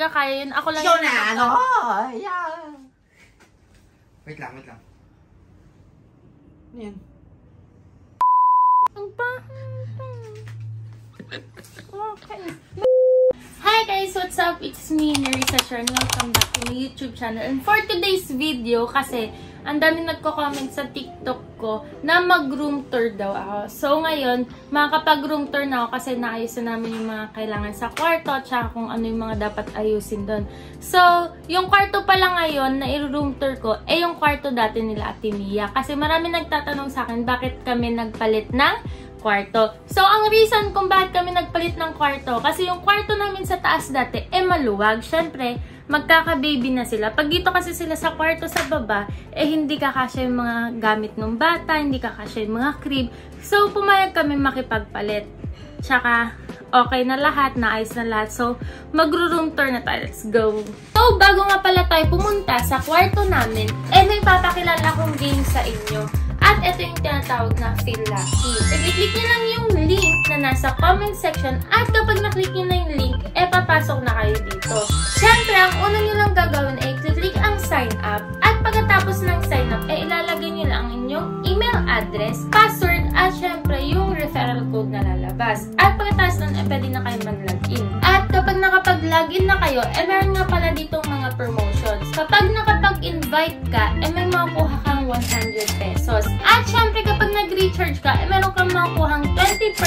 magkakaya yun. Ako lang yun na, ano? Yeah. Wait lang. Ano yan? Ang okay. Hi guys! What's up? It's me, Nerissa Sharon. Welcome back to my YouTube channel. And for today's video, kasi ang dami nagko-comment sa TikTok ko na mag-room tour daw ako. So ngayon, makakapag-room tour na ako kasi naayos na namin yung mga kailangan sa kwarto at saka kung ano yung mga dapat ayusin doon. So, yung kwarto pala ngayon na i-room tour ko, yung kwarto dati nila Ate Mia. Kasi marami nagtatanong sa akin bakit kami nagpalit ng kwarto. So, ang reason kung bakit kami nagpalit ng kwarto, kasi yung kwarto namin sa taas dati, maluwag. Syempre, magkaka-baby na sila. Pag dito kasi sila sa kwarto sa baba, hindi kakasya yung mga gamit ng bata, hindi kakasya yung mga crib. So, pumayag kami makipagpalit. Tsaka, okay na lahat, naayos na lahat. So, magro-room tour na tayo. Let's go! So, bago nga pala tayo pumunta sa kwarto namin, may papakilala akong game sa inyo. At ito yung tinatawag na Feel Lucky. I-click nyo lang yung link na nasa comment section at kapag na-click nyo na yung link, papasok na kayo dito. Siyempre, ang una nyo lang gagawin ay click ang sign up at pagkatapos ng sign up, ilalagay nyo lang ang inyong email address, password, at syempre yung referral code na lalabas. At pagkatapos nun, pwede na kayo mag-login. At kapag nakapag-login na kayo, meron nga pala ditong mga promotions. Kapag nakapag-invite ka, may makukuha kang 100 pesos. At syempre, kapag nag-recharge ka, meron kang makukuhang 20%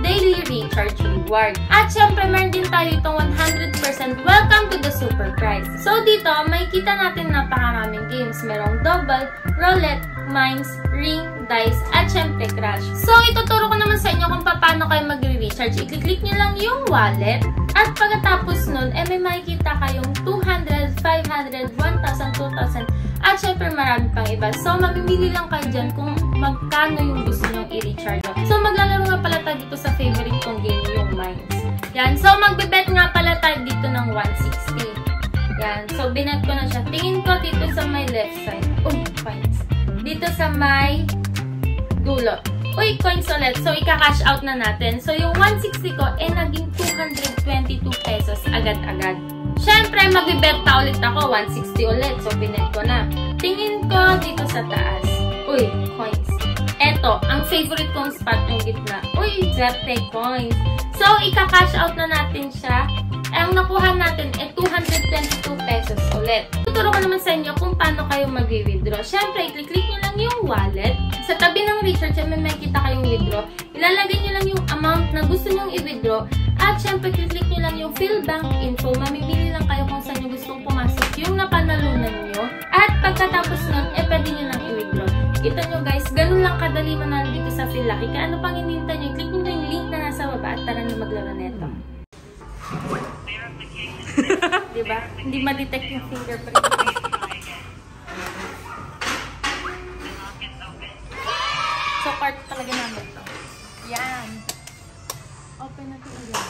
daily recharge reward. At syempre, meron din tayo itong 100% welcome to the super prize. So, dito, makikita natin napakaraming games. Merong double, roulette, mines, ring, dice, at syempre crash. So, ituturo ko naman sa inyo kung paano kayo mag-recharge. I-click nyo lang yung wallet. At pagkatapos nun, may makikita kayong 200, 500, 1,000, 2,000, at syempre marami pang iba. So, mamimili lang kayo dyan kung magkano yung gusto nyo i-recharge. So, maglalaro nga pala tayo dito sa favorite kong game, yung mines. Yan. So, magbibet nga pala tayo dito ng 160. Yan. So, binet ko na siya. Tingin ko dito sa my left side. Coins. Dito sa my dulo. Uy, coins ulit. So, ika-cash out na natin. So, yung 160 ko, naging 222 pesos agad-agad. Siyempre, magbibet pa ulit ako. 160 ulit. So, binet ko na. Tingin ko dito sa taas. Uy, coins. Eto, ang favorite kong spot yung gitna. Uy, Zerte coins. So, ika-cash out na natin siya. Ang nakuha natin 222 pesos ulit. Tuturo ko naman sa inyo kung paano kayo mag-withdraw. Siyempre, i-click nyo lang yung wallet. Sa tabi ng recharge, may makikita kayong withdraw. Ilalagay nyo lang yung amount na gusto nyong i-withdraw. At siyempre, i-click nyo lang yung fill bank info. Mamimili lang kayo kung saan nyo gustong pumasok yung napanalunan nyo. At pagkatapos nun, pwede nyo lang i-withdraw. Kita nyo guys, ganun lang kadali manalo dito sa Feel Lucky. Kaya ano pang hinihintay nyo? I-click nyo yung link na nasa baba at tara na maglaro neto. Diba? Hindi ma-detect yung fingerprint. So, part talaga namin to. Yan. Open natin ulit.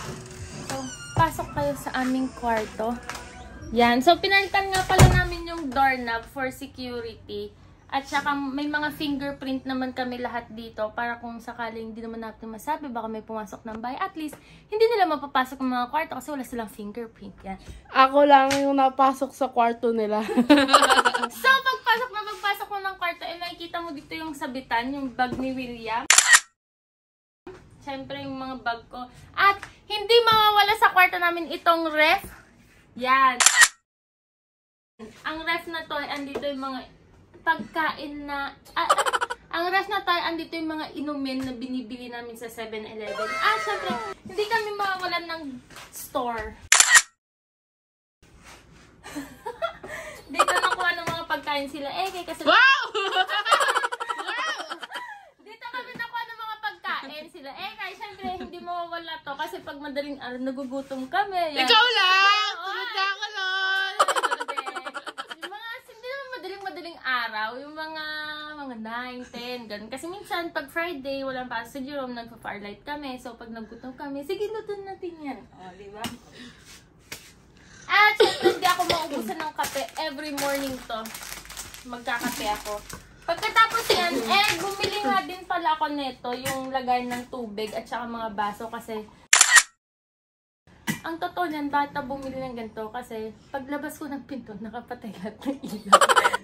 So, pasok kayo sa aming kwarto. Yan. So, pinalitan nga pala namin yung doorknob for security. At saka may mga fingerprint naman kami lahat dito para kung sakaling hindi naman natin masabi, baka may pumasok ng bahay. At least, hindi nila mapapasok ng mga kwarto kasi wala silang fingerprint. Yan. Ako lang yung napasok sa kwarto nila. So, pagpasok mo ng kwarto, makikita mo dito yung sabitan, yung bag ni William. Siyempre, yung mga bag ko. At hindi mawawala sa kwarto namin itong ref. Yan. Ang ref na to, andito yung mga pagkain na, ang ref na tayo, andito yung mga inumin na binibili namin sa 7-Eleven. Syempre, hindi kami mawawalan ng store. Dito nakuha ng mga pagkain sila. Kasi wow! Dito kami nakuha ng mga pagkain sila. Kaya syempre, hindi mawawala to. Kasi pag madaling araw, nagugutom kami. Yan. Ikaw lang! Tulad na ako nun! Madaling araw, yung mga 9, 10, ganun. Kasi minsan, pag Friday, walang pasok sa Jerome, nagpa-firelight kami. So, pag nagutom kami, sige, lutuin natin yan. O, diba? At, syempre, hindi ako maubusan ng kape. Every morning to, magkakape ako. Pagkatapos yan, bumili nga din pala ako nito, yung lagay ng tubig at saka mga baso kasi Ang totoo niyan, bakit ako bumili ng ganito? Kasi paglabas ko ng pinto, nakapatay lahat ng ilaw.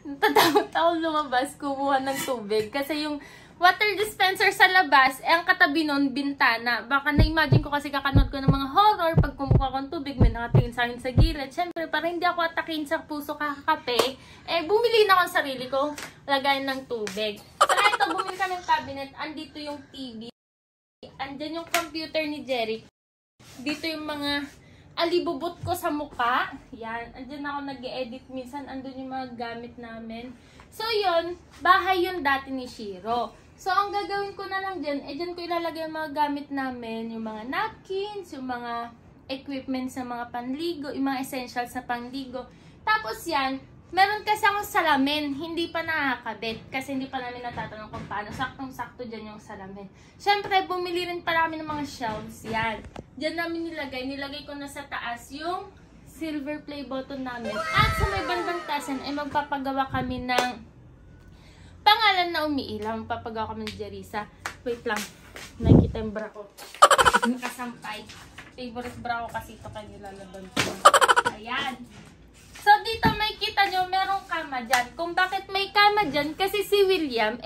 Natatakot ako lumabas, kumuha ng tubig. Kasi yung water dispenser sa labas, ang katabi nun, bintana. Baka na-imagine ko kasi kakanood ko ng mga horror, pag kumuha ko ng tubig, may nakatingin sa akin sa gilid. Siyempre, para hindi ako atakin sa puso kakakape, bumili na ako ng sarili kong lagayan ng tubig. So, ito, bumili kami ng cabinet. Andito yung TV. Andyan yung computer ni Jerry. Dito yung mga alibubot ko sa mukha. Yan. Andyan ako nag-e-edit minsan. Andun yung mga gamit namin. So, yun. Bahay yun dati ni Shiro. So, ang gagawin ko na lang dyan, dyan ko ilalagay yung mga gamit namin. Yung mga napkins, yung mga equipments sa mga panligo, yung mga essentials sa panligo. Tapos yan, meron kasi akong salamin, hindi pa nakakabit. Kasi hindi pa namin natatanong kung paano. Saktong-sakto dyan yung salamin. Siyempre, bumili rin pala kami ng mga shelves. Yan. Dyan namin nilagay. Nilagay ko na sa taas yung silver play button namin. At sa may bandang tasan ay magpapagawa kami ng pangalan na umiilaw. Magpapagawa kami ng Jerisa. Wait lang. Nakikita yung bra ko. Nakasampay. Favorite bra ko kasi ito kaya nilalaban ko. Ayan. So, dito may kita nyo, merong kama dyan. Kung bakit may kama dyan, kasi si William,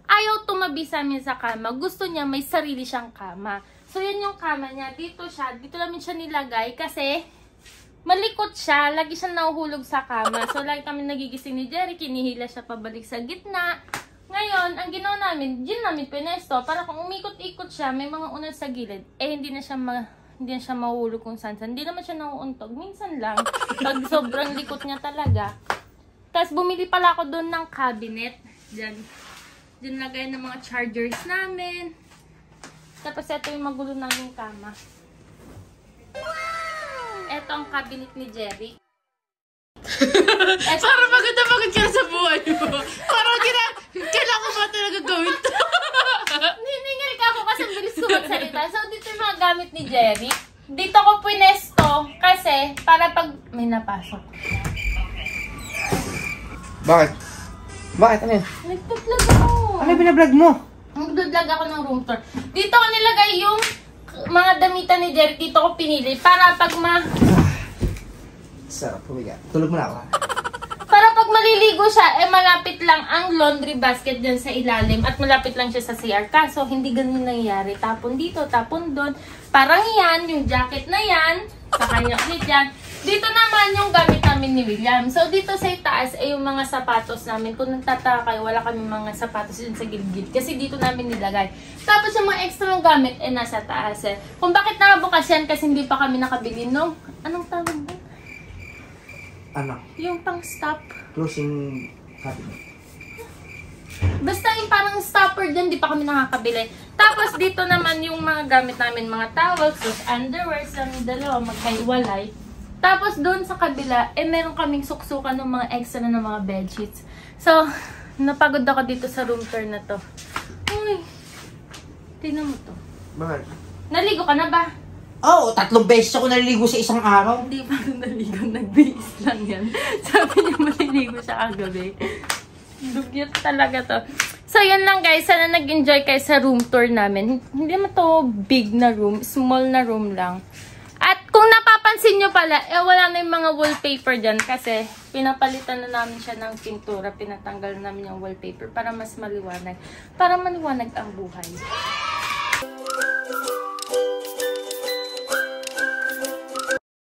ayaw tumabi sa amin sa kama. Gusto niya may sarili siyang kama. So, yan yung kama niya. Dito siya. Dito namin siya nilagay kasi malikot siya. Lagi siya nahuhulog sa kama. So, lagi kami nagigising ni Jerry. Kinihila siya pabalik sa gitna. Ngayon, ang ginawa namin, dyan namin pinesto. Para kung umikot-ikot siya, may mga unad sa gilid. Hindi na siya mahulog kung saan. Hindi naman siya nauuntog. Minsan lang. Pag sobrang likot niya talaga. Tapos bumili pala ako doon ng cabinet. Diyan. Diyan lagay ng mga chargers namin. Tapos ito yung magulo namin kama. Ito ang cabinet ni Jerry. Parang maganda ka sa buhay mo. Parang kailangan ko ba talaga gawin ito? Hiningal ka ako kasi bilis ko magsalita. So, dito yung mga gamit ni Jerry. Dito ko pinesto kasi para pag may napasok. Bakit? Bakit? Ano yun? Nagpa-vlog ako. Ano yung binablog mo? Nagpa-vlog ako ng room tour. Dito ko nilagay yung mga damitan ni Jerry. Dito ko pinili para pag Sarap, pumiga. Tulog mo na ako. para pag maliligo siya, malapit lang ang laundry basket dyan sa ilalim at malapit lang siya sa CR. Kaso, hindi ganun nangyayari. Tapon dito, tapon doon. Parang yan, yung jacket na yan, sa kanya ulit yan. Dito naman yung gamit namin ni William. So, dito sa itaas ay yung mga sapatos namin. Kung nagtataka kayo, wala kami mga sapatos dun sa gilgid. Kasi dito namin nilagay. Tapos yung mga extra gamit ay nasa taas. Kung bakit nakabukas yan, kasi hindi pa kami nakabili nung, anong tawag mo? Ano? Yung pang stop. Closing cabinet. Basta yung parang stopper dyan, di pa kami nakakabili. Tapos dito naman yung mga gamit namin, mga towels, underwear, sa dalawa, magkaiwalay. Tapos doon sa kabila, meron kaming suksukan ng mga extra na mga bedsheets. So, napagod ako dito sa room tour na to. Uy, tingnan mo to. Bakit? Naligo ka na ba? Oo, 3 beses ako naliligo sa isang araw. Hindi pa naligo, nag-base lang yan. Sabi niya maliligo siya kagabi. Dugyot talaga to. So, yun lang guys. Sana nag-enjoy kayo sa room tour namin. Hindi naman to big na room. Small na room lang. At kung napapansin nyo pala, wala na yung mga wallpaper dyan. Kasi, pinapalitan na namin siya ng pintura. Pinatanggal namin yung wallpaper para mas maliwanag. Para maliwanag ang buhay.